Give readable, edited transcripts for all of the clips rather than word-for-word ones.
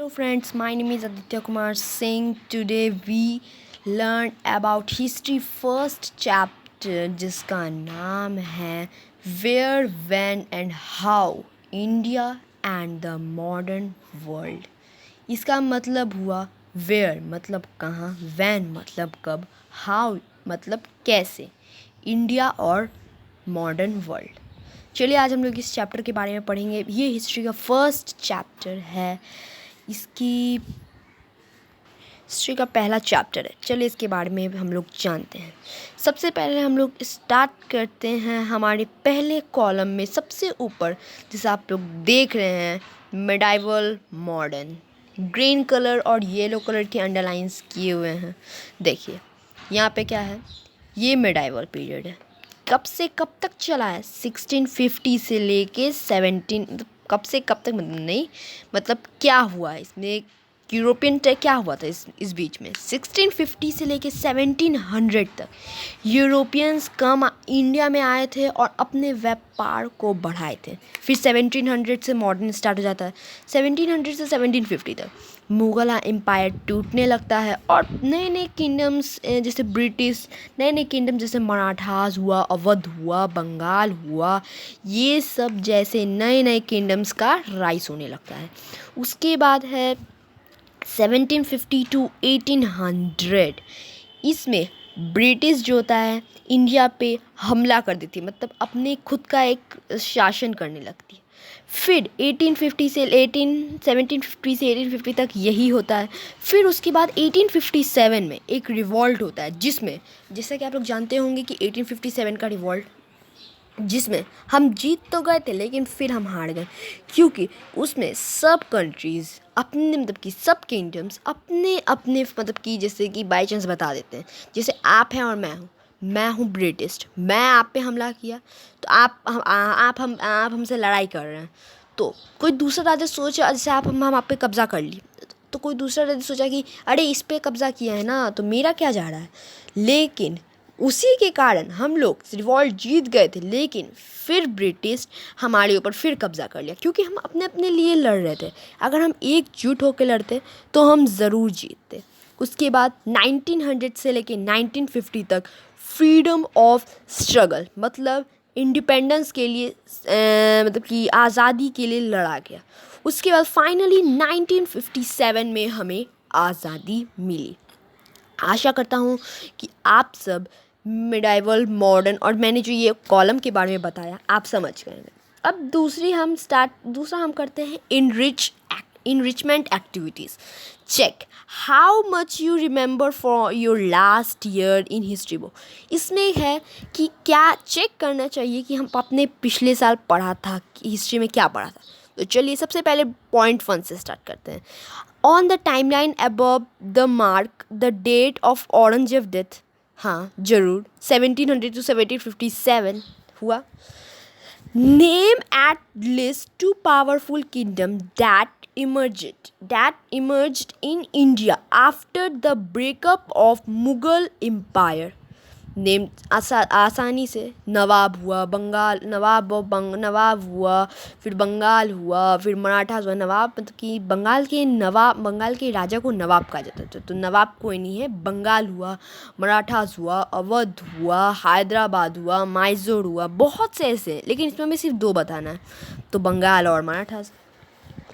Hello friends, my name is Aditya Kumar Singh. Today we learn about history first chapter जिसका नाम है Where, When and How India and the Modern World. इसका मतलब हुआ Where मतलब कहाँ, When मतलब कब, How मतलब कैसे, इंडिया और मॉडर्न वर्ल्ड. चलिए आज हम लोग इस चैप्टर के बारे में पढ़ेंगे. ये हिस्ट्री का फर्स्ट चैप्टर है, इसकी हिस्ट्री का पहला चैप्टर है. चलिए इसके बारे में हम लोग जानते हैं. सबसे पहले हम लोग स्टार्ट करते हैं हमारे पहले कॉलम में सबसे ऊपर, जिसे आप लोग देख रहे हैं मिडाइवल मॉडर्न. ग्रीन कलर और येलो कलर के अंडरलाइंस किए हुए हैं. देखिए यहाँ पे क्या है, ये मिडाइवल पीरियड है. कब से कब तक चला है? 1650 से लेके 17, कब से कब तक मतलब नहीं, मतलब क्या हुआ है इसमें, यूरोपियन क्या हुआ था इस बीच में. 1650 से लेके 1700 तक यूरोपियंस कम इंडिया में आए थे और अपने व्यापार को बढ़ाए थे. फिर 1700 से मॉडर्न स्टार्ट हो जाता है. 1700 से 1750 तक मुग़ल एम्पायर टूटने लगता है और नए नए किंगडम्स जैसे ब्रिटिश, नए नए किंगडम जैसे मराठास हुआ, अवध हुआ, बंगाल हुआ, ये सब जैसे नए नए किंगडम्स का राइज होने लगता है. उसके बाद है 1750 टू 1800. इसमें ब्रिटिश जो होता है इंडिया पे हमला कर देती है, मतलब अपने खुद का एक शासन करने लगती है. फिर 1750 से 1850 तक यही होता है. फिर उसके बाद 1857 में एक रिवॉल्ट होता है, जिसमें जैसा कि आप लोग जानते होंगे कि 1857 का रिवॉल्ट, जिसमें हम जीत तो गए थे लेकिन फिर हम हार गए, क्योंकि उसमें सब कंट्रीज़ अपने मतलब कि सब किंगडम्स अपने अपने मतलब कि जैसे कि बाई चांस बता देते हैं, जैसे आप हैं और मैं हूँ ब्रिटिश, मैं आप पे हमला किया तो आप हमसे लड़ाई कर रहे हैं. तो कोई दूसरा राजा सोचा, जैसे हम आप पे कब्ज़ा कर ली, तो कोई दूसरा राजा सोचा कि अरे इस पे कब्ज़ा किया है ना, तो मेरा क्या जा रहा है. लेकिन उसी के कारण हम लोग रिवॉल्ट जीत गए थे, लेकिन फिर ब्रिटिश हमारे ऊपर फिर कब्ज़ा कर लिया, क्योंकि हम अपने अपने लिए लड़ रहे थे. अगर हम एकजुट होकर लड़ते तो हम ज़रूर जीतते. उसके बाद 1900 से लेके 1950 तक फ्रीडम ऑफ स्ट्रगल, मतलब इंडिपेंडेंस के लिए मतलब कि आज़ादी के लिए लड़ा गया. उसके बाद फाइनली 1957 में हमें आज़ादी मिली. आशा करता हूँ कि आप सब मिडाइवल मॉडर्न और मैंने जो ये कॉलम के बारे में बताया आप समझ गए हैं. अब दूसरा हम करते हैं enrichment activities. Check how much you remember for your last year in history book. इसमें है कि क्या चेक करना चाहिए कि हम अपने पिछले साल पढ़ा था कि हिस्ट्री में क्या पढ़ा था. तो चलिए सबसे पहले पॉइंट 1 से स्टार्ट करते हैं. On the timeline above the mark the date of Aurangzeb death. हाँ ज़रूर 1700 to 1757 हुआ. Name at least 2 powerful kingdoms that emerged in India after the breakup of Mughal Empire. Name आसानी से नवाब हुआ, नवाब हुआ, फिर बंगाल हुआ, फिर मराठास हुआ. नवाब मतलब कि बंगाल के राजा को नवाब कहा जाता था, तो नवाब कोई नहीं है. बंगाल हुआ, मराठास हुआ, अवध हुआ, हैदराबाद हुआ, मैसूर हुआ, बहुत से ऐसे, लेकिन इसमें हमें सिर्फ 2 बताना है, तो बंगाल और मराठास.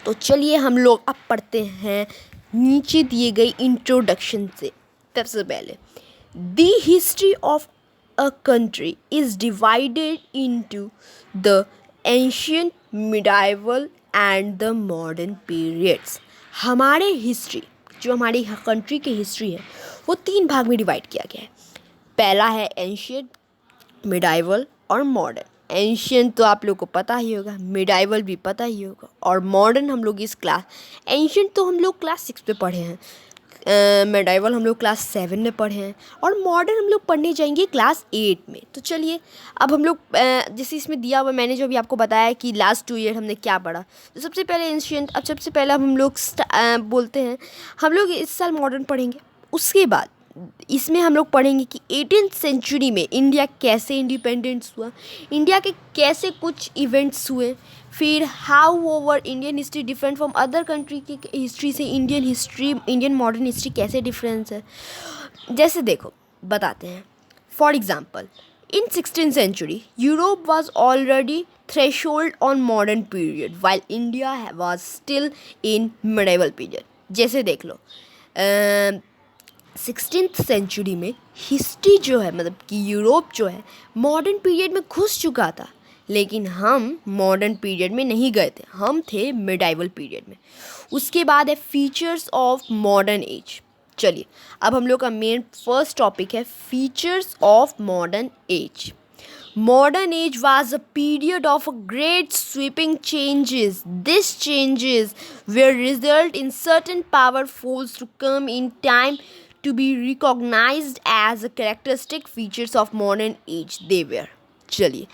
तो चलिए हम लोग अब पढ़ते हैं नीचे दिए गए इंट्रोडक्शन से. सबसे पहले The history of a country is divided into the ancient, medieval and the modern periods. हमारे हिस्ट्री, जो हमारी कंट्री की हिस्ट्री है, वो 3 भाग में डिवाइड किया गया है. पहला है एंशियंट, मिडाइवल और मॉडर्न. एंशियंट तो आप लोग को पता ही होगा, मिडाइवल भी पता ही होगा, और मॉडर्न हम लोग एंशियंट तो हम लोग क्लास 6 पे पढ़े हैं, मिडाइवल हम लोग क्लास 7 में पढ़े हैं, और मॉडर्न हम लोग पढ़ने जाएंगे क्लास 8 में. तो चलिए अब हम लोग जैसे इसमें दिया हुआ, मैंने जो अभी आपको बताया कि लास्ट 2 ईयर हमने क्या पढ़ा. तो सबसे पहले एंशियंट. अब सबसे पहले हम लोग बोलते हैं हम लोग इस साल मॉडर्न पढ़ेंगे. उसके बाद इसमें हम लोग पढ़ेंगे कि 18th सेंचुरी में इंडिया कैसे इंडिपेंडेंस हुआ, इंडिया के कैसे कुछ इवेंट्स हुए, फिर how over Indian history different from other country की हिस्ट्री से इंडियन मॉडर्न हिस्ट्री कैसे डिफरेंस है। जैसे देखो बताते हैं, for example in 16th century Europe was already threshold on modern period while India was still in medieval period. जैसे देख लो 16th सेंचुरी में हिस्ट्री जो है मतलब कि यूरोप जो है मॉडर्न पीरियड में घुस चुका था, लेकिन हम मॉडर्न पीरियड में नहीं गए थे, हम थे मिडाइवल पीरियड में। उसके बाद है फीचर्स ऑफ मॉडर्न एज। चलिए अब हम लोग का मेन फर्स्ट टॉपिक है features of modern as. Modern age was a period of great sweeping changes. These changes were result in certain powerfuls to come in time to be recognized as a characteristic features of modern age. They were. चलिए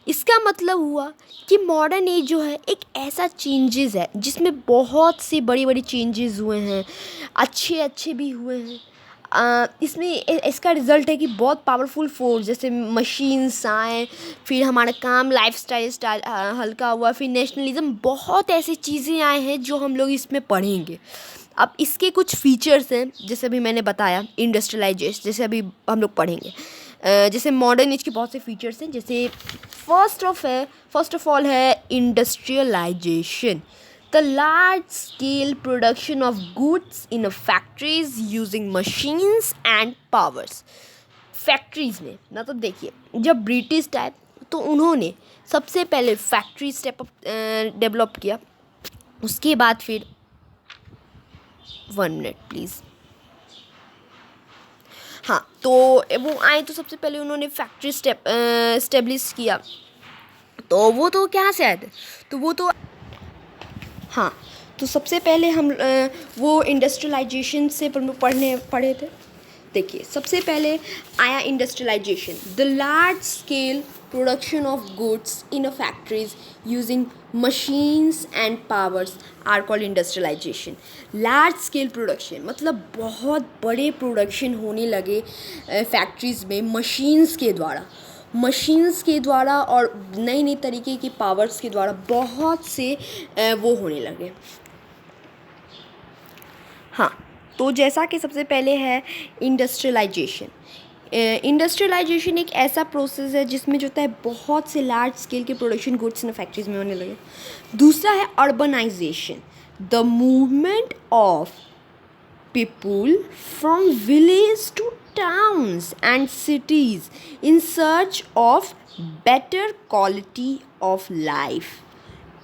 इसका मतलब हुआ कि modern age जो है एक ऐसा changes है जिसमें बहुत से बड़े बड़े चेंजेस हुए हैं, अच्छे भी हुए हैं। इसमें इसका रिज़ल्ट है कि बहुत पावरफुल फोर्स जैसे मशीन्स आए, फिर हमारा काम लाइफस्टाइल हल्का हुआ, फिर नेशनलिज्म, बहुत ऐसी चीज़ें आए हैं जो हम लोग इसमें पढ़ेंगे। अब इसके कुछ फीचर्स हैं जैसे अभी मैंने बताया, इंडस्ट्रियलाइजेशन जैसे अभी हम लोग पढ़ेंगे। जैसे मॉडर्न एज के बहुत से फीचर्स हैं, जैसे फर्स्ट ऑफ ऑल है industrialisation, the large scale production of goods in a factories using machines and powers। Factories में मतलब देखिए जब ब्रिटिश टाइप तो उन्होंने सबसे पहले फैक्ट्री स्टेप डेवलप किया। उसके बाद फिर 1 मिनट प्लीज़, हाँ तो वो आए तो सबसे पहले उन्होंने फैक्ट्री स्टेब्लिश किया। तो वो तो कहाँ से आए थे, तो वो तो हाँ तो सबसे पहले हम वो इंडस्ट्रियलाइजेशन से पढ़े थे। देखिए सबसे पहले आया industrialisation, the large scale production of goods in a factories using machines and powers are called industrialisation. Large scale production मतलब बहुत बड़े प्रोडक्शन होने लगे फैक्ट्रीज़ में मशीन्स के द्वारा और नई तरीके की पावर्स के द्वारा बहुत से वो होने लगे। हाँ तो जैसा कि सबसे पहले है इंडस्ट्रियलाइजेशन। इंडस्ट्रियलाइजेशन एक ऐसा प्रोसेस है जिसमें जो होता है बहुत से लार्ज स्केल के प्रोडक्शन गुड्स इन फैक्ट्रीज में होने लगे। दूसरा है urbanisation, the movement of people from village to towns and cities in search of better quality of life।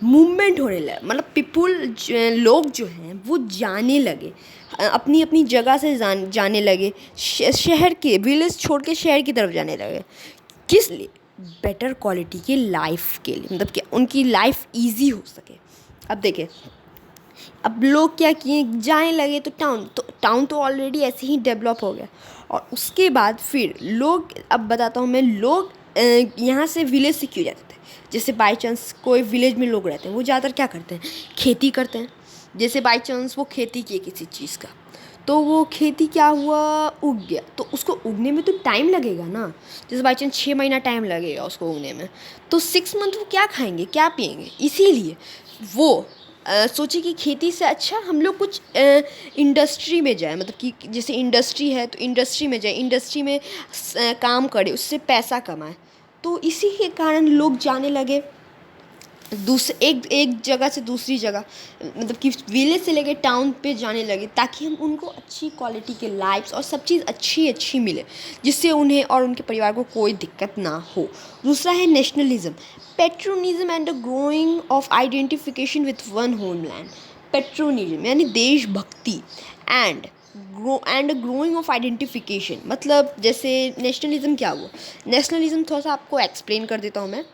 Movement होने लगा मतलब लोग जो हैं वो जाने लगे, अपनी अपनी जगह से जाने लगे, शहर के विलेज छोड़ के शहर की तरफ जाने लगे। किस लिए? बेटर क्वालिटी के लाइफ के लिए, मतलब कि उनकी लाइफ इजी हो सके। अब देखें अब लोग क्या किए, जाने लगे तो टाउन तो ऑलरेडी ऐसे ही डेवलप हो गया। और उसके बाद फिर लोग, अब बताता हूँ मैं, लोग यहाँ से विलेज से क्यों जाते थे। जैसे बाई चांस कोई विलेज में लोग रहते हैं, वो ज़्यादातर क्या करते हैं, खेती करते हैं। जैसे बाई चांस वो खेती किए किसी चीज़ का, तो वो खेती क्या हुआ, उग गया, तो उसको उगने में तो टाइम लगेगा ना। जैसे बाई चांस 6 महीना टाइम लगेगा उसको उगने में, तो 6 मंथ वो क्या खाएंगे क्या पिएंगे। इसीलिए वो सोचे कि खेती से अच्छा हम लोग कुछ इंडस्ट्री में जाए, मतलब कि जैसे इंडस्ट्री है तो इंडस्ट्री में जाए, इंडस्ट्री में काम करे, उससे पैसा कमाए। तो इसी के कारण लोग जाने लगे एक जगह से दूसरी जगह, मतलब कि विलेज से लेके टाउन पे जाने लगे, ताकि हम उनको अच्छी क्वालिटी के लाइफ्स और सब चीज़ अच्छी मिले, जिससे उन्हें और उनके परिवार को कोई दिक्कत ना हो। दूसरा है nationalism, patriotism and the growing of identification with one homeland. Patriotism यानी देशभक्ति एंड ग्रोइंग ऑफ आइडेंटिफिकेशन, मतलब जैसे नेशनलिज्म क्या हुआ। नेशनलिज्म थोड़ा सा आपको एक्सप्लेन कर देता हूँ मैं।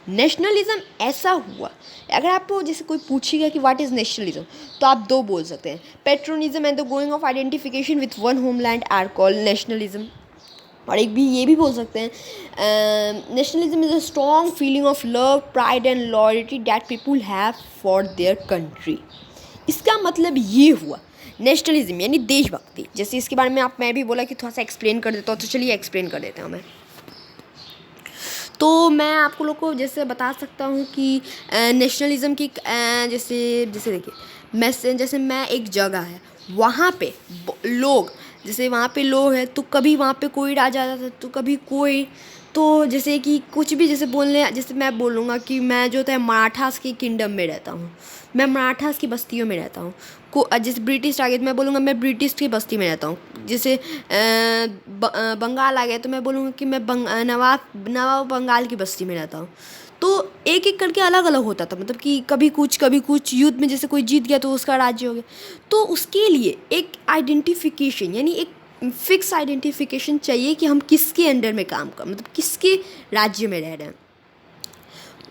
नेशनलिज्म ऐसा हुआ, अगर आपको जैसे कोई पूछेगा कि व्हाट इज़ नेशनलिज्म, तो आप 2 बोल सकते हैं, patriotism and the growing of identification with one homeland are called nationalism. और एक भी ये भी बोल सकते हैं, nationalism is a strong feeling of love, pride and loyalty that people have for their country. इसका मतलब ये हुआ नेशनलिज्म यानी देशभक्ति। जैसे इसके बारे में मैं भी बोला कि थोड़ा सा एक्सप्लेन कर देता हूँ, तो चलिए एक्सप्लेन कर देता हूँ मैं। तो मैं आपको लोग को जैसे बता सकता हूँ कि नेशनलिज़म की जैसे जैसे देखिए जैसे मैं एक जगह है वहाँ पे लोग, जैसे वहाँ पे लोग हैं तो कभी वहाँ पे कोई राजा आता था तो कभी कोई, तो जैसे कि कुछ भी जैसे बोलने, जैसे मैं बोलूँगा कि मैं जो है मराठास की किंगडम में रहता हूँ, मैं मराठास की बस्तियों में रहता हूँ। जैसे ब्रिटिश आ गए तो मैं बोलूँगा मैं ब्रिटिश की बस्ती में रहता हूँ। जैसे बंगाल आ गया तो मैं बोलूँगा कि मैं नवाब बंगाल की बस्ती में रहता हूँ। तो एक एक करके अलग अलग होता था, मतलब कि कभी कुछ युद्ध में जैसे कोई जीत गया तो उसका राज्य हो गया। तो उसके लिए एक आइडेंटिफिकेशन यानी एक फिक्स आइडेंटिफिकेशन चाहिए कि हम किसके अंडर में काम कर, मतलब किसके राज्य में रह रहे हैं।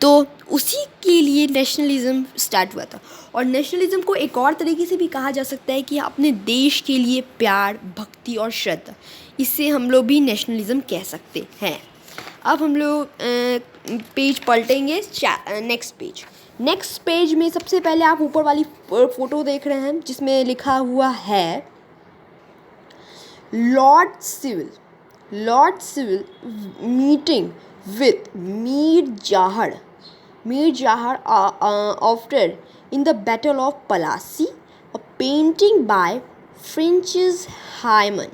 तो उसी के लिए नेशनलिज़म स्टार्ट हुआ था। और नेशनलिज़म को एक और तरीके से भी कहा जा सकता है कि अपने देश के लिए प्यार, भक्ति और श्रद्धा, इससे हम लोग भी नेशनलिज़म कह सकते हैं। अब हम लोग पेज पलटेंगे, नेक्स्ट पेज में सबसे पहले आप ऊपर वाली फ़ोटो देख रहे हैं जिसमें लिखा हुआ है Lord Clive meeting with Mir Jafar after in the battle of Plassey, a painting by Francis Hayman.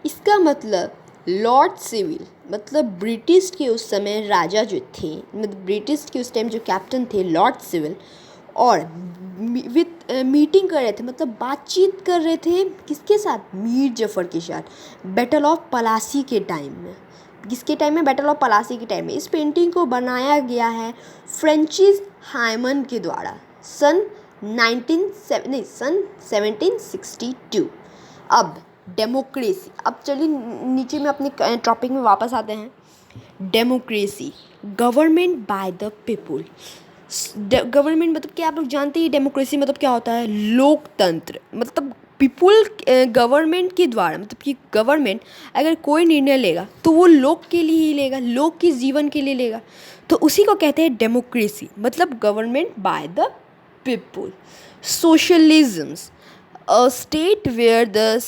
इसका मतलब लॉर्ड सिविल मतलब ब्रिटिश के उस समय राजा जो थे, मतलब ब्रिटिश के उस टाइम जो कैप्टन थे लॉर्ड सिविल, और मीटिंग कर रहे थे, मतलब बातचीत कर रहे थे किसके साथ, मीर जफ़र के साथ, बैटल ऑफ पलासी के टाइम में। किसके टाइम में, बैटल ऑफ पलासी के टाइम में। इस पेंटिंग को बनाया गया है फ्रेंचिस हाइमन के द्वारा सन 1762। अब डेमोक्रेसी, अब चलिए नीचे में अपने टॉपिक में वापस आते हैं। Democracy, government by the people. Government मतलब क्या आप लोग जानते हैं डेमोक्रेसी मतलब क्या होता है, लोकतंत्र, मतलब पीपुल गवर्नमेंट के द्वारा, मतलब कि गवर्नमेंट अगर कोई निर्णय लेगा तो वो लोग के लिए ही लेगा, लोग के जीवन के लिए लेगा, तो उसी को कहते हैं डेमोक्रेसी, मतलब government by the people. Socialisms, a state where the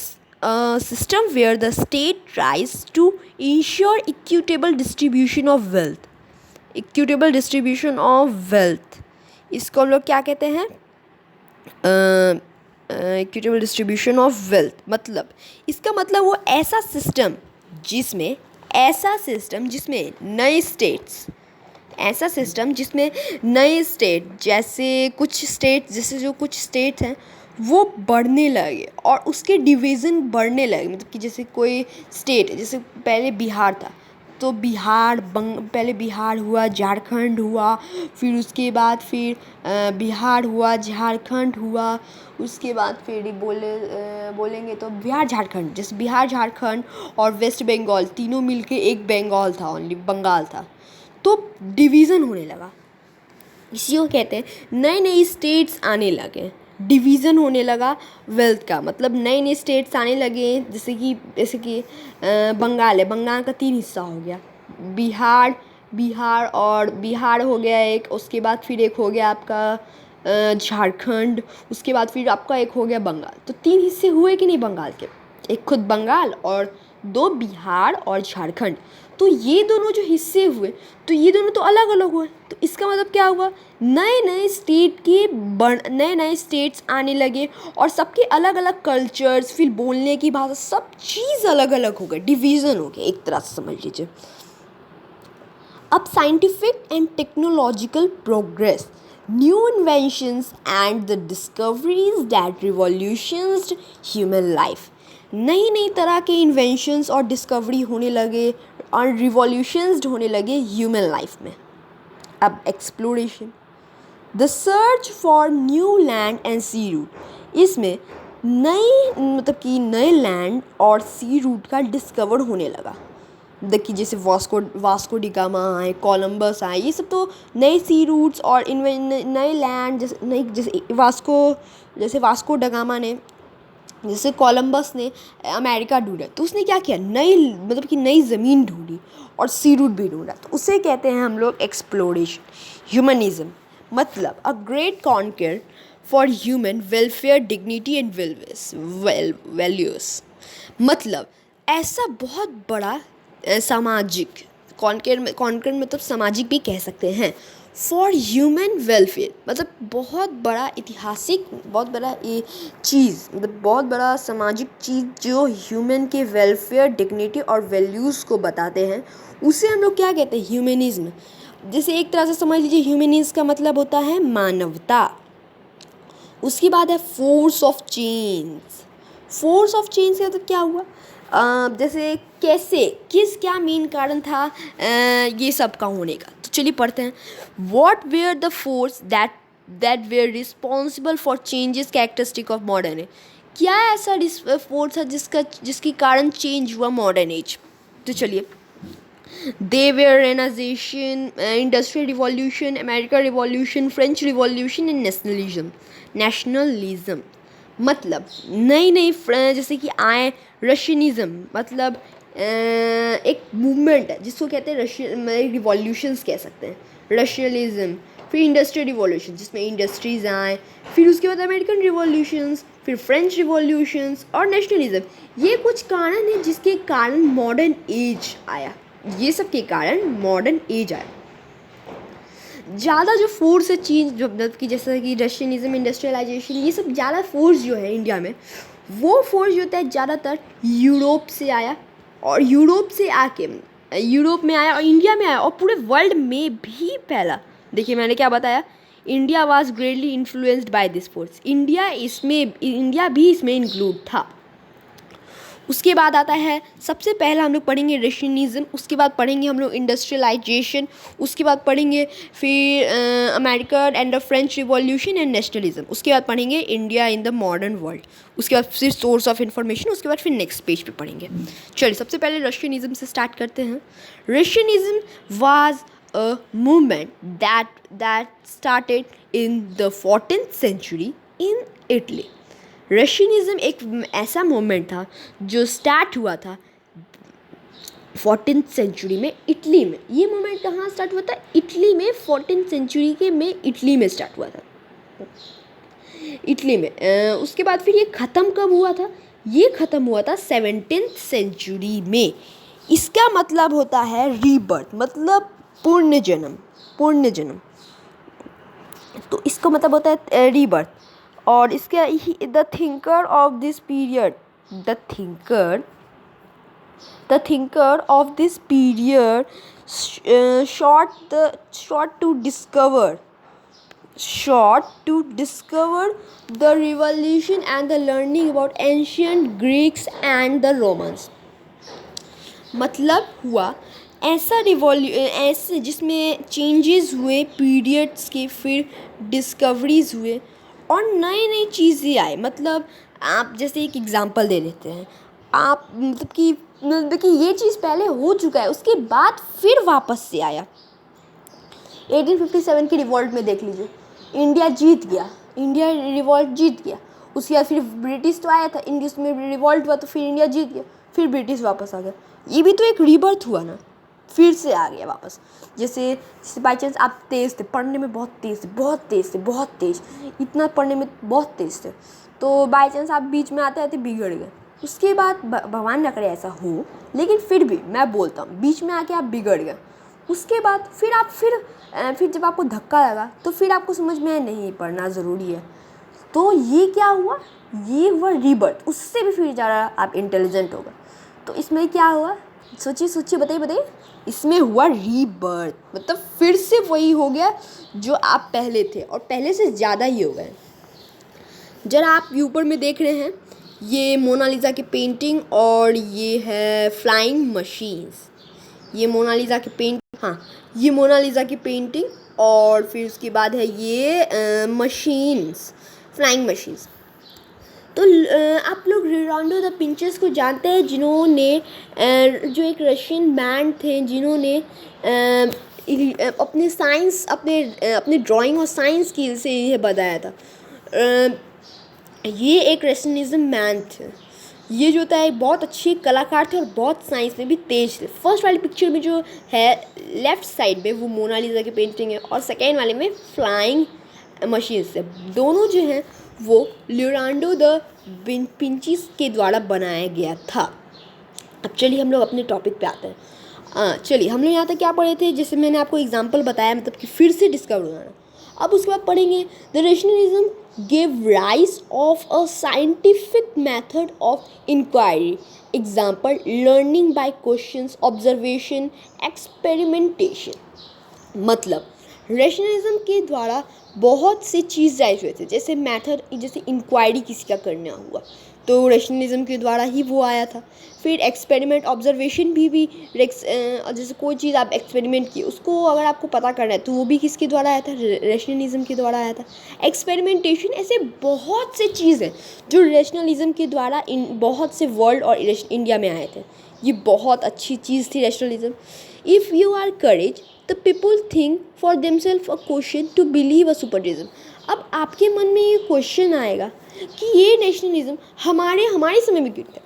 system where the state tries to ensure equitable distribution of wealth, इसको हम लोग क्या कहते हैं, इक्विटेबल डिस्ट्रीब्यूशन ऑफ वेल्थ। मतलब इसका मतलब वो ऐसा सिस्टम जिसमें नए स्टेट जैसे कुछ स्टेट्स हैं वो बढ़ने लगे और उसके डिवीज़न बढ़ने लगे, मतलब कि जैसे कोई स्टेट, जैसे पहले बिहार था तो पहले बिहार हुआ, झारखंड हुआ, फिर उसके बाद बिहार हुआ, झारखंड हुआ, उसके बाद फिर बोलेंगे तो बिहार झारखंड, जैसे बिहार झारखंड और वेस्ट बंगाल तीनों मिलके एक बंगाल था, ओनली बंगाल था, तो डिवीज़न होने लगा। इसी को कहते हैं नए नए स्टेट्स आने लगे, डिवीज़न होने लगा वेल्थ का, मतलब नए नए स्टेट्स आने लगे, जैसे कि बंगाल है, बंगाल का 3 हिस्सा हो गया, बिहार हो गया एक, उसके बाद फिर एक हो गया आपका झारखंड, उसके बाद फिर आपका एक हो गया बंगाल। तो 3 हिस्से हुए कि नहीं बंगाल के, एक खुद बंगाल और 2 बिहार और झारखंड। तो ये दोनों जो हिस्से हुए तो ये दोनों तो अलग अलग हुए, तो इसका मतलब क्या हुआ, नए नए स्टेट्स आने लगे और सबके अलग अलग कल्चर्स, फिर बोलने की भाषा, सब चीज़ अलग अलग हो गए, डिवीज़न हो गया एक तरह से समझ लीजिए। अब scientific and technological progress, new inventions and the discoveries that revolutions human life, नई तरह के इन्वेंशंस और डिस्कवरी होने लगे और रिवॉल्यूशंस होने लगे ह्यूमन लाइफ में। अब exploration, the search for new land and sea route, इसमें नए लैंड और सी रूट का डिस्कवर होने लगा। देखिए जैसे वास्को डी गामा आए, कोलंबस आए, ये सब तो नए सी रूट्स और नए लैंड, जैसे वास्को ड गामा ने, जैसे कोलंबस ने अमेरिका ढूंढा तो उसने क्या किया, नई ज़मीन ढूंढी और सी रूट भी ढूंढा, तो उसे कहते हैं हम लोग एक्सप्लोरेशन। ह्यूमनिज्म मतलब a great conquer for human welfare, dignity and values, मतलब ऐसा बहुत बड़ा सामाजिक कॉन्कर मतलब सामाजिक भी कह सकते हैं। फॉर ह्यूमन वेलफेयर मतलब बहुत बड़ा ऐतिहासिक, बहुत बड़ा ये चीज़, मतलब बहुत बड़ा सामाजिक चीज़ जो ह्यूमन के वेलफेयर, डिग्निटी और वैल्यूज़ को बताते हैं, उसे हम लोग क्या कहते हैं, ह्यूमनिज़्म। जैसे एक तरह से समझ लीजिए ह्यूमनिज़्म का मतलब होता है मानवता। उसके बाद है force of change. Force of change का मतलब क्या हुआ, जैसे कैसे, क्या मेन कारण था ये सब का होने का। तो चलिए पढ़ते हैं। What were the force that were responsible for changes characteristic of modern age. क्या ऐसा फोर्स है जिसके कारण चेंज हुआ मॉडर्न एज। तो चलिए, they were renaissance, industrial revolution, American revolution, French revolution and nationalism मतलब नई जैसे कि आए रशियनिज़म मतलब एक मूवमेंट है जिसको कहते हैं रशियन रिवॉल्यूशंस कह सकते हैं, रशियलिज्म। फिर इंडस्ट्रियल रिवॉल्यूशन जिसमें इंडस्ट्रीज़ आए, फिर उसके बाद अमेरिकन रिवॉल्यूशंस, फिर फ्रेंच रिवॉल्यूशंस और नेशनलिज्म। ये कुछ कारण हैं जिसके कारण मॉडर्न एज आया, ये सब के कारण मॉडर्न एज आया। ज़्यादा जो फोर्स है चेंज जो मतलब कि जैसा कि रशियनिज्म, इंडस्ट्रियलाइजेशन, ये सब ज़्यादा फोर्स जो है इंडिया में, वो फोर्स जो होता है ज़्यादातर यूरोप से आया, और यूरोप से आके यूरोप में आया और इंडिया में आया और पूरे वर्ल्ड में भी फैला। देखिए मैंने क्या बताया, India was greatly influenced by this force. India भी इसमें इंक्लूड था। उसके बाद आता है, सबसे पहला हम लोग पढ़ेंगे रशियनिज़म, उसके बाद पढ़ेंगे हम लोग इंडस्ट्रियलाइजेशन, उसके बाद पढ़ेंगे फिर American and the French revolution and nationalism, उसके बाद पढ़ेंगे India in the modern world, उसके बाद फिर सोर्स ऑफ इंफॉर्मेशन, उसके बाद फिर नेक्स्ट पेज पे पढ़ेंगे। चलिए सबसे पहले रशियनिज़म से स्टार्ट करते हैं। Humanism was a movement that started in the 14th century in Italy. Humanism एक ऐसा मूवमेंट था जो स्टार्ट हुआ था 14th सेंचुरी में इटली में। ये मूवमेंट कहाँ स्टार्ट हुआ था, इटली में, 14th सेंचुरी के में इटली में स्टार्ट हुआ था, इटली में। उसके बाद फिर ये ख़त्म कब हुआ था, ये ख़त्म हुआ था 17th सेंचुरी में। इसका मतलब होता है रीबर्थ, मतलब पुनर्जन्म, तो इसका मतलब होता है रीबर्थ। और इसके the thinker of this period sought to discover the revolution and the learning about ancient Greeks and the Romans। मतलब हुआ ऐसे जिसमें चेंजेस हुए पीरियड्स के, फिर डिस्कवरीज हुए और नई चीज़ें आई। मतलब आप जैसे एक एग्जांपल दे लेते हैं, आप मतलब कि ये चीज़ पहले हो चुका है, उसके बाद फिर वापस से आया। 1857 की रिवॉल्ट में देख लीजिए, इंडिया रिवॉल्ट जीत गया। उसके बाद फिर ब्रिटिश तो आया था, इंडिया में रिवॉल्ट हुआ तो फिर इंडिया जीत गया, फिर ब्रिटिश वापस आ गया। ये भी तो एक रीबर्थ हुआ ना, फिर से आ गया वापस। जैसे बाई चांस आप तेज़ थे, पढ़ने में बहुत तेज़, इतना पढ़ने में बहुत तेज़ थे, तो बाई चांस आप बीच में आते बिगड़ गए। उसके बाद भगवान ना करे ऐसा हो, लेकिन फिर भी मैं बोलता हूँ बीच में आके आप बिगड़ गए, उसके बाद फिर जब आपको धक्का लगा तो फिर आपको समझ में नहीं पढ़ना ज़रूरी है, तो ये क्या हुआ, ये हुआ रीबर्थ। उससे भी फिर ज़्यादा आप इंटेलिजेंट हो गए। तो इसमें क्या हुआ, सोचिए बताइए। इसमें हुआ रीबर्थ, मतलब फिर से वही हो गया जो आप पहले थे, और पहले से ज़्यादा ही हो गए। जरा आप ऊपर में देख रहे हैं, ये मोनालिसा की पेंटिंग और ये है फ्लाइंग मशीन्स। ये मोनालिसा की पेंटिंग और फिर उसके बाद है ये मशीन्स, फ्लाइंग मशीन्स। तो आप लोग लियोनार्डो दा विंची को जानते हैं, जिन्होंने जो एक रशियन मैन थे, जिन्होंने अपने ड्राइंग और साइंस स्किल से ये बताया था। ये एक रशियनिज्म मैन थे। ये जो था एक बहुत अच्छे कलाकार थे और बहुत साइंस में भी तेज थे। फर्स्ट वाली पिक्चर में जो है लेफ़्ट साइड में वो मोनालिसा की पेंटिंग है, और सेकेंड वाले में फ्लाइंग मशीन से, दोनों जो हैं वो लियोनार्डो दा विंची के द्वारा बनाया गया था। अब चलिए हम लोग अपने टॉपिक पे आते हैं। चलिए हम लोग यहाँ तक क्या पढ़े थे, जैसे मैंने आपको एग्जांपल बताया, मतलब कि फिर से डिस्कवर होना। अब उसके बाद पढ़ेंगे the rationalism give rise of a scientific method of inquiry, example learning by questions, observation, experimentation. मतलब रेशनलिज्म के द्वारा बहुत से चीज़ राइज हुए थे, जैसे मेथड, जैसे इंक्वायरी किसी का करना हुआ तो रेशनलिज्म के द्वारा ही वो आया था। फिर एक्सपेरिमेंट, ऑब्जर्वेशन भी जैसे कोई चीज़ आप एक्सपेरिमेंट किए उसको अगर आपको पता करना है तो वो भी किसके द्वारा आया था, रेशनलिज्म के द्वारा आया था। एक्सपेरिमेंटेशन, ऐसे बहुत से चीज़ हैं जो रेशनलिज्म के द्वारा इन बहुत से वर्ल्ड और इंडिया में आए थे। ये बहुत अच्छी चीज़ थी rationalism. If you are courage the people think for themselves a question to believe a superstition. अब आपके मन में ये क्वेश्चन आएगा कि ये नेशनलिज्म हमारे समय में क्यों था,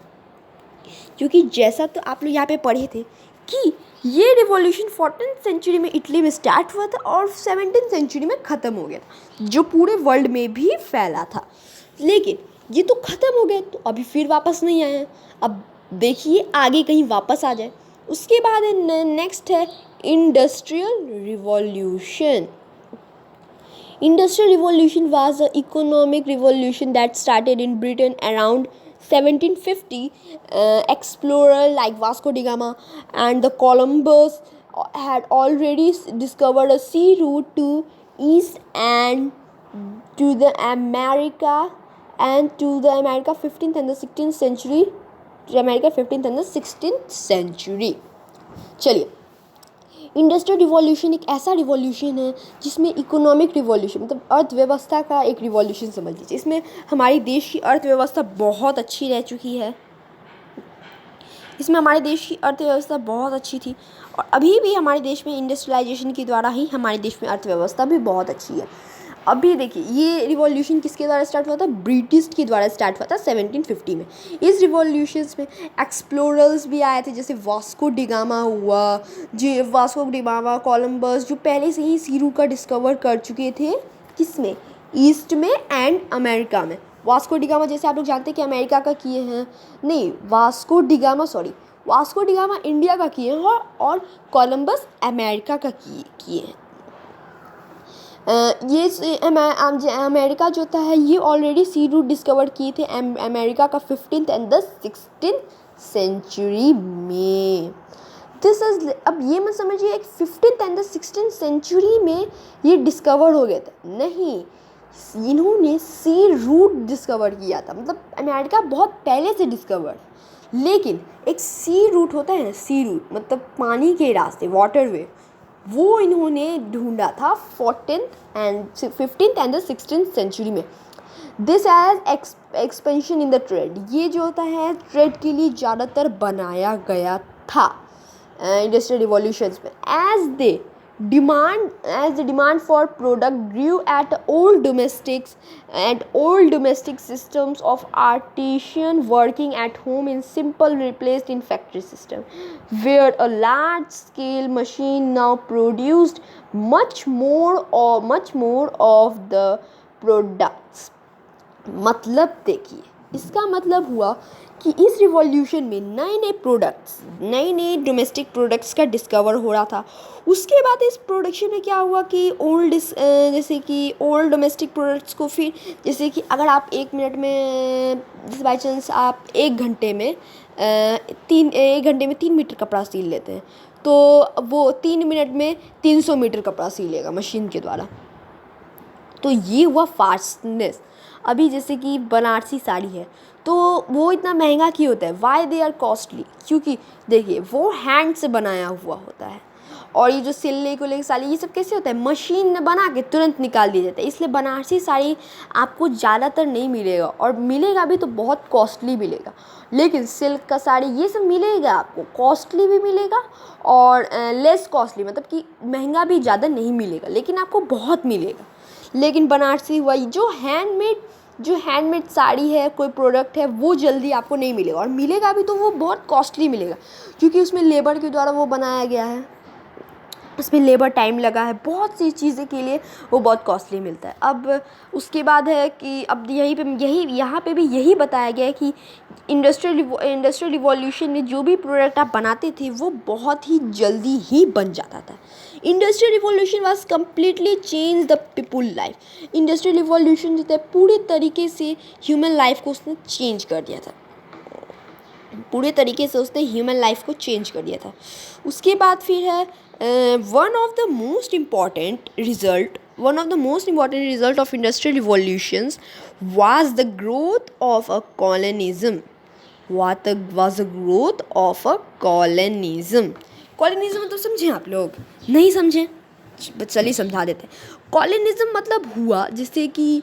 क्योंकि जैसा तो आप लोग यहाँ पे पढ़े थे कि ये रिवॉल्यूशन 14th सेंचुरी में इटली में स्टार्ट हुआ था और 17th सेंचुरी में ख़त्म हो गया था, जो पूरे वर्ल्ड में भी फैला था। लेकिन ये तो ख़त्म हो गया, तो अभी फिर वापस नहीं आए हैं। अब देखिए आगे कहीं वापस आ जाए। उसके बाद नेक्स्ट है industrial revolution. Industrial Revolution was an economic revolution that started in Britain around 1750. Explorer like Vasco da Gama and the Columbus had already discovered a sea route to east and to the America 15th and the 16th century. To America 15th and the 16th century. चलिए, industrial revolution एक ऐसा revolution है जिसमें economic revolution, मतलब अर्थव्यवस्था का एक revolution समझ लीजिए। इसमें हमारी देश की अर्थव्यवस्था बहुत अच्छी रह चुकी है, इसमें हमारे देश की अर्थव्यवस्था बहुत अच्छी थी और अभी भी हमारे देश में इंडस्ट्रियलाइजेशन के द्वारा ही हमारे देश में अर्थव्यवस्था भी बहुत अच्छी है। अभी देखिए ये रिवॉल्यूशन किसके द्वारा स्टार्ट हुआ था, ब्रिटिश के द्वारा स्टार्ट हुआ था 1750 में। इस रिवॉल्यूशंस में एक्सप्लोरर्स भी आए थे, जैसे वास्को डिगामा हुआ, जो वास्को डिगामा, कोलंबस, जो पहले से ही सी रूट का डिस्कवर कर चुके थे, किसमें, ईस्ट में एंड अमेरिका में। वास्को डिगामा जैसे आप लोग जानते हैं कि अमेरिका का किए हैं, नहीं वास्को डिगामा इंडिया का किए हैं और कोलंबस अमेरिका का किए हैं। ये अमेरिका जो था है ये ऑलरेडी सी रूट डिस्कवर किए थे अमेरिका का 15th and the 16th century में। दिस इज, अब ये मत समझिए एक 15th and the 16th century में ये डिस्कवर हो गया था, नहीं, इन्होंने सी रूट डिस्कवर किया था, मतलब अमेरिका बहुत पहले से डिस्कवर, लेकिन एक सी रूट होता है ना, सी रूट मतलब पानी के रास्ते, वाटरवे, वो इन्होंने ढूंढा था 14th and 15th and the 16th century में। This age expansion in the trade, ये जो होता है ट्रेड के लिए ज़्यादातर बनाया गया था इंडस्ट्रियल रिवॉल्यूशंस में। As the demand for product grew at old domestic systems of artisan working at home in simple replaced in factory system, where a large scale machine now produced much more of the products। मतलब देखिए, इसका मतलब हुआ कि इस revolution में नए domestic products का डिस्कवर हो रहा था। उसके बाद इस प्रोडक्शन में क्या हुआ कि जैसे कि ओल्ड डोमेस्टिक प्रोडक्ट्स को फिर, जैसे कि अगर आप 1 मिनट में, जैसे बाई चांस आप 1 घंटे में 3 मीटर कपड़ा सील लेते हैं, तो वो 3 मिनट में 300 मीटर कपड़ा सीलेगा मशीन के द्वारा। तो ये हुआ फास्टनेस। अभी जैसे कि बनारसी साड़ी है तो वो इतना महंगा क्यों होता है, वाई दे आर कॉस्टली, क्योंकि देखिए वो हैंड से बनाया हुआ होता है, और ये जो सिल्ले को लेकर साड़ी ये सब कैसे होता है, मशीन में बना के तुरंत निकाल दिया जाता है। इसलिए बनारसी साड़ी आपको ज़्यादातर नहीं मिलेगा, और मिलेगा भी तो बहुत कॉस्टली मिलेगा। लेकिन सिल्क का साड़ी ये सब मिलेगा आपको, कॉस्टली भी मिलेगा और लेस कॉस्टली, मतलब कि महंगा भी ज़्यादा नहीं मिलेगा, लेकिन आपको बहुत मिलेगा। लेकिन बनारसी हुआ जो हैंडमेड साड़ी है, कोई प्रोडक्ट है, वो जल्दी आपको नहीं मिलेगा, और मिलेगा भी तो वो बहुत कॉस्टली मिलेगा, क्योंकि उसमें लेबर के द्वारा वो बनाया गया है। उसमें लेबर टाइम लगा है, बहुत सी चीज़ें के लिए वो बहुत कॉस्टली मिलता है। अब उसके बाद है कि अब यहाँ पे भी यही बताया गया है कि इंडस्ट्रियल रिवॉल्यूशन में जो भी प्रोडक्ट आप बनाते थे वो बहुत ही जल्दी ही बन जाता था। Industrial revolution was completely change the people life. Industrial revolution जो था पूरे तरीके से ह्यूमन लाइफ को उसने चेंज कर दिया था, पूरे तरीके से उसने ह्यूमन लाइफ को चेंज कर दिया था। उसके बाद फिर है one of the most important result of industrial revolutions was the growth of a colonialism. was the growth of a colonialism मतलब समझे आप लोग? नहीं समझे? चलिए समझा देते हैं। कॉलोनिज्म मतलब हुआ जैसे कि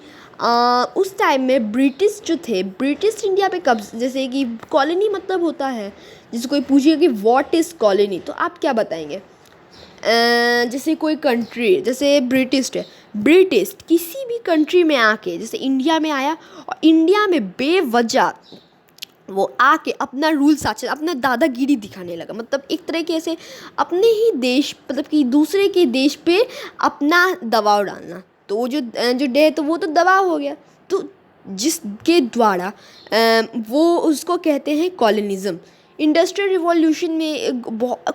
उस टाइम में ब्रिटिश जो थे, ब्रिटिश इंडिया पे कब्जा, जैसे कि कॉलोनी मतलब होता है, जैसे कोई पूछेगा कि व्हाट इज़ कॉलोनी तो आप क्या बताएंगे? जैसे कोई कंट्री, जैसे ब्रिटिश है, ब्रिटिश किसी भी कंट्री में आके जैसे इंडिया में आया और इंडिया में बेवजह वो आके अपना रूल साचल, अपना दादागिरी दिखाने लगा। मतलब एक तरीके से अपने ही देश, मतलब कि दूसरे के देश पे अपना दबाव डालना। तो वो जो डे तो वो तो दबाव हो गया, तो जिसके द्वारा वो उसको कहते हैं कॉलोनिज्म। इंडस्ट्रियल रिवॉल्यूशन में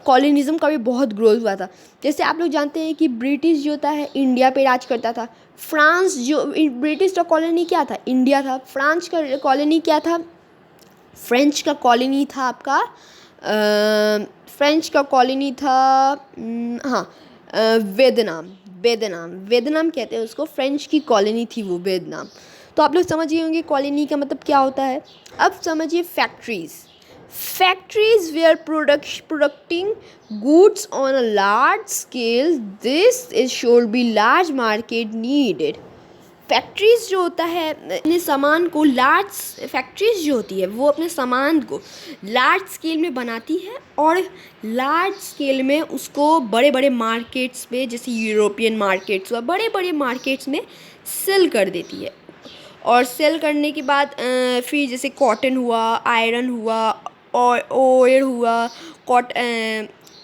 कॉलोनिज्म का भी बहुत ग्रोथ हुआ था। जैसे आप लोग जानते हैं कि ब्रिटिश जो होता है इंडिया पे राज करता था। फ्रांस जो ब्रिटिश का कॉलोनी क्या था? इंडिया था। फ्रांस का कॉलोनी क्या था? फ्रेंच का कॉलोनी था आपका, फ्रेंच का कॉलोनी था, वियतनाम कहते हैं उसको, फ्रेंच की कॉलोनी थी वो वियतनाम। तो आप लोग समझिए होंगे कॉलोनी का मतलब क्या होता है। अब समझिए factories were producing goods on a large scale, this is should be large market needed. Factories जो होता है अपने सामान को फैक्ट्रीज जो होती है वो अपने सामान को लार्ज स्केल में बनाती है और लार्ज स्केल में उसको बड़े बड़े मार्केट्स पे, जैसे यूरोपियन मार्केट्स हुआ, बड़े बड़े मार्केट्स में सेल कर देती है। और सेल करने के बाद फिर जैसे कॉटन हुआ, आयरन हुआ, और ओयर हुआ,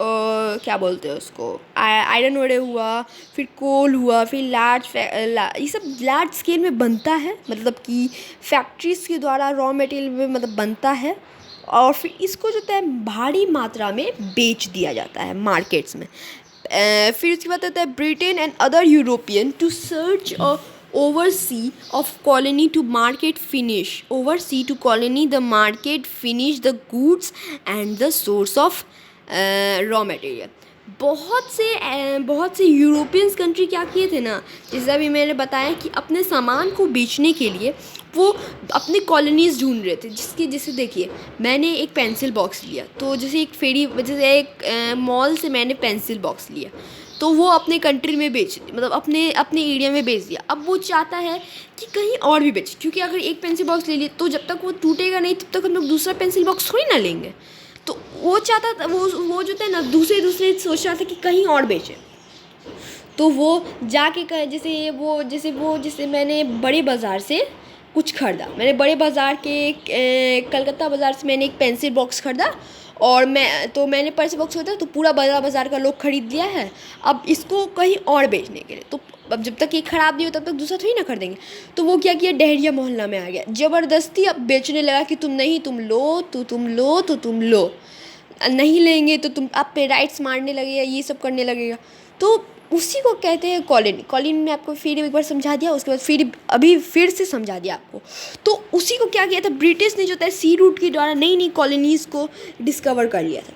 क्या बोलते हैं उसको, आयरन ओरे हुआ, फिर कोल हुआ, फिर ये सब लार्ज स्केल में बनता है, मतलब कि फैक्ट्रीज़ के द्वारा रॉ मटेरियल में मतलब बनता है और फिर इसको जो है भारी मात्रा में बेच दिया जाता है मार्केट्स में। फिर उसके बाद होता है Britain and other European to search oversee to market finish the goods and the source of raw material. बहुत से यूरोपियंस कंट्री क्या किए थे ना, जैसे अभी मैंने बताया कि अपने सामान को बेचने के लिए वो अपने कॉलोनीज़ ढूंढ रहे थे। जैसे देखिए, मैंने एक पेंसिल बॉक्स लिया, तो जैसे एक मॉल से मैंने पेंसिल बॉक्स लिया, तो वो अपने कंट्री में मतलब अपने एरिया में बेच दिया। अब वो चाहता है कि कहीं और भी बेचे, क्योंकि अगर एक पेंसिल बॉक्स ले लिए तो जब तक वो टूटेगा नहीं तब तक हम लोग दूसरा पेंसिल बॉक्स थोड़ी ना लेंगे। तो वो चाहता था, वो जो था ना, दूसरे सोच रहा था कि कहीं और बेचे। तो वो जाके जैसे मैंने बड़े बाज़ार से कुछ ख़रीदा, मैंने बड़े बाज़ार के कलकत्ता बाज़ार से मैंने एक पेंसिल बॉक्स ख़रीदा और मैंने पेंसिल बॉक्स खरीदा तो पूरा बाज़ार का लोग ख़रीद लिया है। अब इसको कहीं और बेचने के लिए, तो अब जब तक ये ख़राब नहीं हो तब तक दूसरा थोड़ी ना खरीदेंगे। तो वो क्या किया, डहेरिया मोहल्ला में आ गया, ज़बरदस्ती अब बेचने लगा कि तुम लो, नहीं लेंगे तो तुम आप पे राइट्स मारने लगेगा, ये सब करने लगेगा। तो उसी को कहते हैं कॉलोनी में आपको फिर एक बार समझा दिया, उसके बाद फिर से समझा दिया आपको। तो उसी को क्या किया था, ब्रिटिश ने जो था सी रूट के द्वारा नई नई कॉलोनीज़ को डिस्कवर कर लिया था।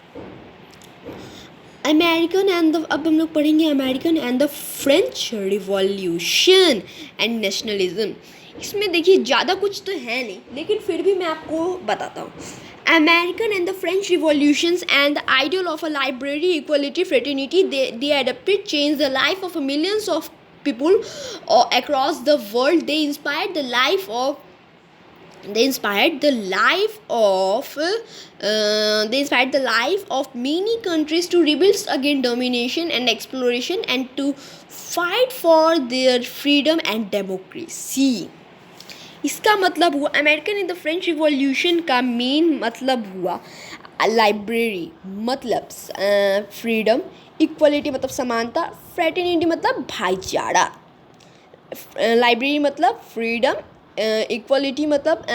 अब हम लोग पढ़ेंगे American and the French revolution and nationalism. इसमें देखिए ज़्यादा कुछ तो है नहीं, लेकिन फिर भी मैं आपको बताता हूँ। American and the French revolutions and the ideal of a library, equality, fraternity, they adapted, changed the life of millions of people across the world. They inspired the life of many countries to rebel against domination and exploration and to fight for their freedom and democracy. इसका मतलब हुआ American in the French revolution का main मतलब हुआ library मतलब freedom, equality मतलब समानता, fraternity मतलब भाईचारा। लाइब्रेरी मतलब फ्रीडम, इक्वलिटी मतलब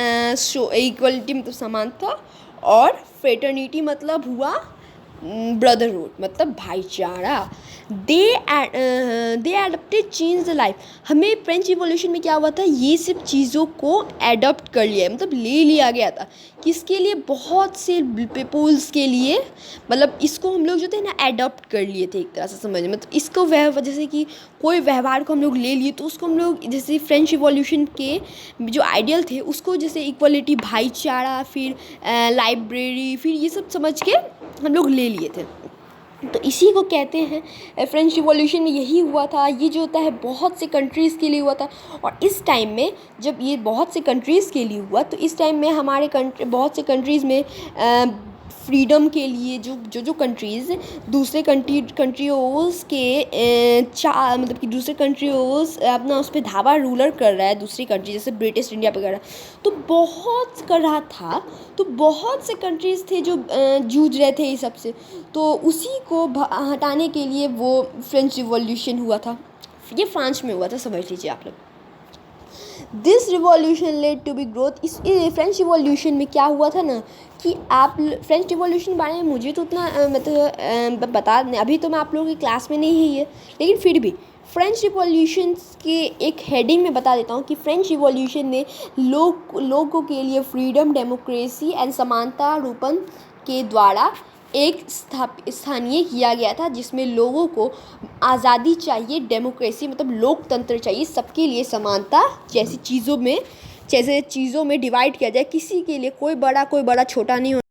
इक्वलिटी मतलब समानता, और फ्रेटर्निटी मतलब हुआ ब्रदरहुड मतलब भाईचारा। दे एडप्टेड चेंज द लाइफ। हमें फ्रेंच रिवॉल्यूशन में क्या हुआ था, ये सब चीज़ों को एडप्ट कर लिया, मतलब ले लिया गया था। किसके लिए? बहुत से पीपुल्स के लिए, मतलब इसको हम लोग जो थे ना एडप्ट कर लिए थे एक तरह से, समझ, मतलब इसको जैसे कि कोई व्यवहार को हम लोग ले लिए तो उसको हम लोग जैसे फ्रेंच रिवॉल्यूशन के जो आइडियल थे उसको जैसे इक्वलिटी, भाईचारा, फिर लाइब्रेरी, फिर ये सब समझ के हम लोग ले लिए थे। तो इसी को कहते हैं फ्रेंच रिवॉल्यूशन में यही हुआ था। ये जो होता है बहुत से कंट्रीज़ के लिए हुआ था, और इस टाइम में जब ये बहुत से कंट्रीज़ के लिए हुआ तो इस टाइम में हमारे बहुत से कंट्रीज़ में फ्रीडम के लिए जो कंट्रीज़ दूसरे कंट्रीज़ के मतलब कि दूसरे कंट्रीज़ अपना उस पर धावा रूलर कर रहा है, दूसरी कंट्री जैसे ब्रिटिश इंडिया पे कर रहा है, तो बहुत कर रहा था, तो बहुत से कंट्रीज़ थे जो जूझ रहे थे इस सब से, तो उसी को हटाने के लिए वो फ्रेंच रिवॉल्यूशन हुआ था। ये फ्रांस में हुआ था, समझ लीजिए आप लोग। This revolution led to be growth. इस फ्रेंच रिवॉल्यूशन में क्या हुआ था ना कि आप फ्रेंच रिवॉल्यूशन के बारे में मुझे तो उतना मतलब बता, अभी तो मैं आप लोगों की क्लास में नहीं है ये, लेकिन फिर भी फ्रेंच रिवॉल्यूशन के एक हेडिंग में बता देता हूँ कि फ्रेंच रिवॉल्यूशन ने लोगों के लिए फ्रीडम, डेमोक्रेसी एंड समानता रूपन के द्वारा एक स्थानीय किया गया था, जिसमें लोगों को आज़ादी चाहिए, डेमोक्रेसी मतलब लोकतंत्र चाहिए, सबके लिए समानता, जैसे चीज़ों में डिवाइड किया जाए, किसी के लिए कोई बड़ा छोटा नहीं हो।